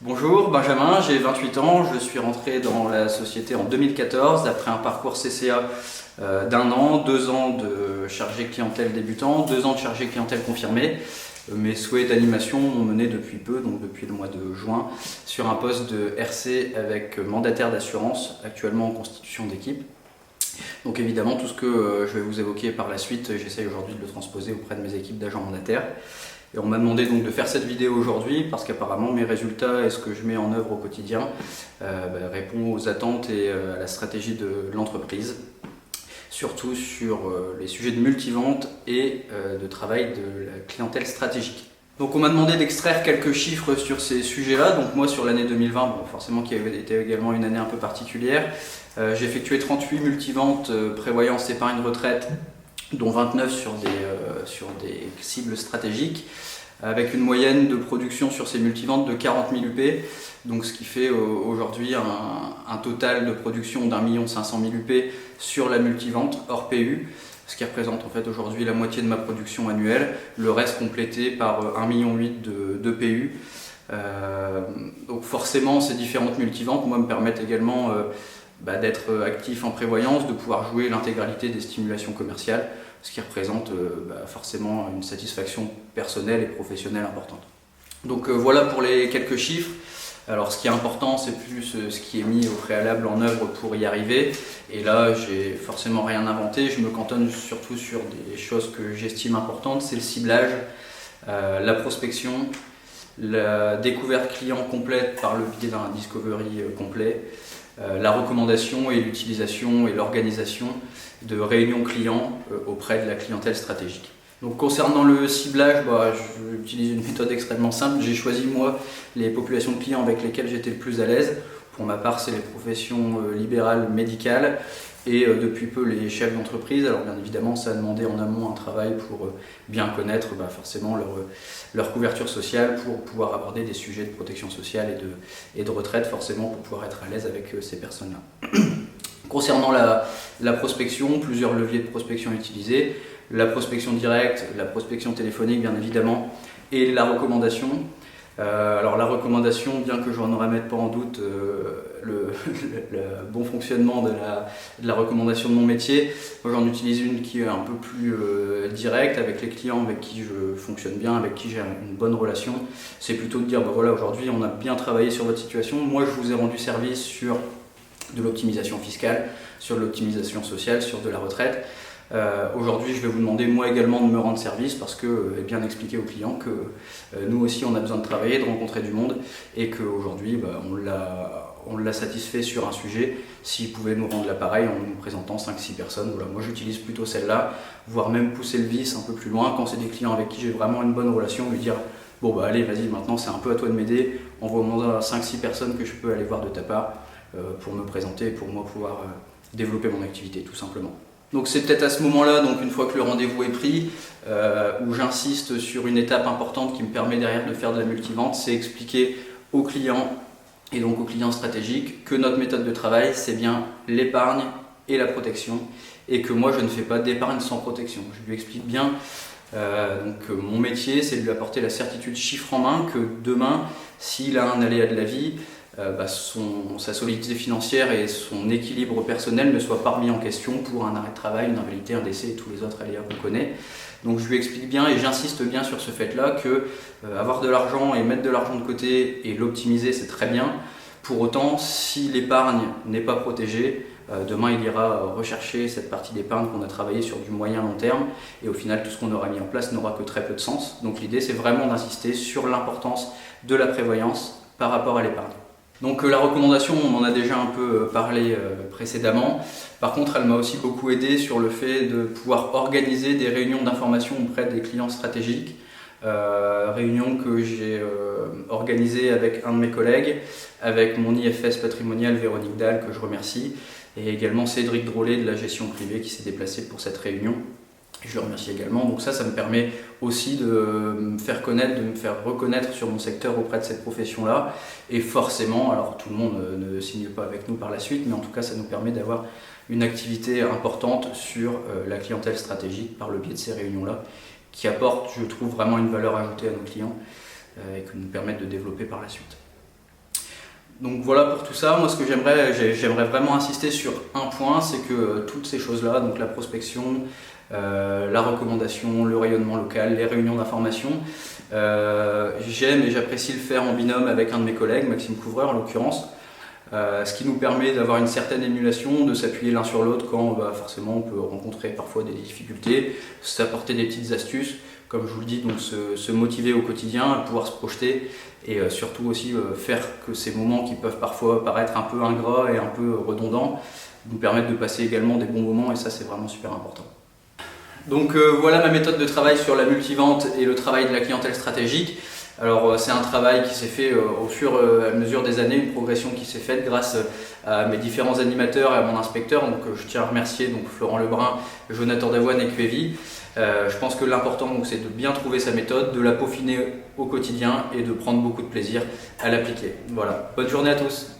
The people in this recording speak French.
Bonjour, Benjamin, j'ai 28 ans, je suis rentré dans la société en 2014 après un parcours CCA d'un an, 2 ans de chargé clientèle débutant, 2 ans de chargé clientèle confirmé. Mes souhaits d'animation m'ont mené depuis peu, donc depuis le mois de juin, sur un poste de RC avec mandataire d'assurance, actuellement en constitution d'équipe. Donc évidemment, tout ce que je vais vous évoquer par la suite, j'essaye aujourd'hui de le transposer auprès de mes équipes d'agents mandataires. Et on m'a demandé donc de faire cette vidéo aujourd'hui parce qu'apparemment mes résultats et ce que je mets en œuvre au quotidien répond aux attentes et à la stratégie de l'entreprise, surtout sur les sujets de multivente et de travail de la clientèle stratégique. Donc on m'a demandé d'extraire quelques chiffres sur ces sujets-là. Donc moi sur l'année 2020, bon, forcément qui avait été également une année un peu particulière, j'ai effectué 38 multiventes prévoyance épargne retraite, dont 29 sur des cibles stratégiques, avec une moyenne de production sur ces multiventes de 40 000 UP, donc ce qui fait aujourd'hui un total de production d'1 500 000 UP sur la multivente hors PU, ce qui représente en fait aujourd'hui la moitié de ma production annuelle, le reste complété par 1,8 million de PU. Donc forcément ces différentes multiventes moi me permettent également d'être actif en prévoyance, de pouvoir jouer l'intégralité des stimulations commerciales, ce qui représente forcément une satisfaction personnelle et professionnelle importante. Donc voilà pour les quelques chiffres. Alors ce qui est important, c'est plus ce qui est mis au préalable en œuvre pour y arriver. Et là, j'ai forcément rien inventé. Je me cantonne surtout sur des choses que j'estime importantes. C'est le ciblage, la prospection, la découverte client complète par le biais d'un discovery complet, la recommandation et l'utilisation et l'organisation de réunions clients auprès de la clientèle stratégique. Donc concernant le ciblage, j'utilise une méthode extrêmement simple. J'ai choisi moi les populations de clients avec lesquelles j'étais le plus à l'aise. Pour ma part, c'est les professions libérales, médicales et depuis peu les chefs d'entreprise. Alors bien évidemment, ça a demandé en amont un travail pour bien connaître forcément leur couverture sociale pour pouvoir aborder des sujets de protection sociale et de retraite, forcément pour pouvoir être à l'aise avec ces personnes-là. Concernant la prospection, plusieurs leviers de prospection utilisés. La prospection directe, la prospection téléphonique bien évidemment, et la recommandation. Alors la recommandation, bien que je n'en remette pas en doute le bon fonctionnement de la recommandation de mon métier, moi j'en utilise une qui est un peu plus directe avec les clients avec qui je fonctionne bien, avec qui j'ai une bonne relation. C'est plutôt de dire voilà, aujourd'hui on a bien travaillé sur votre situation, moi je vous ai rendu service sur de l'optimisation fiscale, sur de l'optimisation sociale, sur de la retraite. Aujourd'hui, je vais vous demander moi également de me rendre service parce que et bien expliquer aux clients que nous aussi on a besoin de travailler, de rencontrer du monde et qu'aujourd'hui on l'a satisfait sur un sujet. S'ils pouvaient nous rendre l'appareil en nous présentant 5-6 personnes, voilà, moi j'utilise plutôt celle-là, voire même pousser le vice un peu plus loin quand c'est des clients avec qui j'ai vraiment une bonne relation, lui dire bon allez vas-y maintenant c'est un peu à toi de m'aider, envoie-moi 5-6 personnes que je peux aller voir de ta part pour me présenter et pour moi pouvoir développer mon activité tout simplement. Donc c'est peut-être à ce moment-là, donc une fois que le rendez-vous est pris, où j'insiste sur une étape importante qui me permet derrière de faire de la multivente, c'est expliquer aux clients et donc aux clients stratégiques que notre méthode de travail c'est bien l'épargne et la protection et que moi je ne fais pas d'épargne sans protection. Je lui explique bien mon métier c'est de lui apporter la certitude chiffre en main que demain s'il a un aléa de la vie, sa solidité financière et son équilibre personnel ne soient pas remis en question pour un arrêt de travail, une invalidité, un décès et tous les autres aléas qu'on connaît. Donc je lui explique bien et j'insiste bien sur ce fait-là que avoir de l'argent et mettre de l'argent de côté et l'optimiser c'est très bien. Pour autant, si l'épargne n'est pas protégée, demain il ira rechercher cette partie d'épargne qu'on a travaillé sur du moyen long terme et au final tout ce qu'on aura mis en place n'aura que très peu de sens. Donc l'idée c'est vraiment d'insister sur l'importance de la prévoyance par rapport à l'épargne. Donc la recommandation, on en a déjà un peu parlé précédemment. Par contre, elle m'a aussi beaucoup aidé sur le fait de pouvoir organiser des réunions d'information auprès des clients stratégiques. Réunions que j'ai organisées avec un de mes collègues, avec mon IFS patrimonial Véronique Dalle, que je remercie, et également Cédric Drolet de la gestion privée qui s'est déplacé pour cette réunion. Je le remercie également. Donc ça me permet aussi de me faire connaître, de me faire reconnaître sur mon secteur auprès de cette profession-là. Et forcément, alors tout le monde ne signe pas avec nous par la suite, mais en tout cas ça nous permet d'avoir une activité importante sur la clientèle stratégique par le biais de ces réunions-là, qui apportent, je trouve, vraiment une valeur ajoutée à nos clients et qui nous permettent de développer par la suite. Donc voilà pour tout ça. Moi, ce que j'aimerais vraiment insister sur un point, c'est que toutes ces choses-là, donc la prospection, la recommandation, le rayonnement local, les réunions d'information, j'aime et j'apprécie le faire en binôme avec un de mes collègues, Maxime Couvreur en l'occurrence, ce qui nous permet d'avoir une certaine émulation, de s'appuyer l'un sur l'autre quand forcément on peut rencontrer parfois des difficultés, s'apporter des petites astuces, comme je vous le dis, donc se motiver au quotidien, pouvoir se projeter et surtout aussi faire que ces moments qui peuvent parfois paraître un peu ingrats et un peu redondants nous permettent de passer également des bons moments, et ça c'est vraiment super important. Donc voilà ma méthode de travail sur la multivente et le travail de la clientèle stratégique. Alors c'est un travail qui s'est fait au fur et à mesure des années, une progression qui s'est faite grâce à mes différents animateurs et à mon inspecteur. Donc je tiens à remercier donc, Florent Lebrun, Jonathan Davoine et QEVI. Je pense que l'important c'est de bien trouver sa méthode, de la peaufiner au quotidien et de prendre beaucoup de plaisir à l'appliquer. Voilà, bonne journée à tous.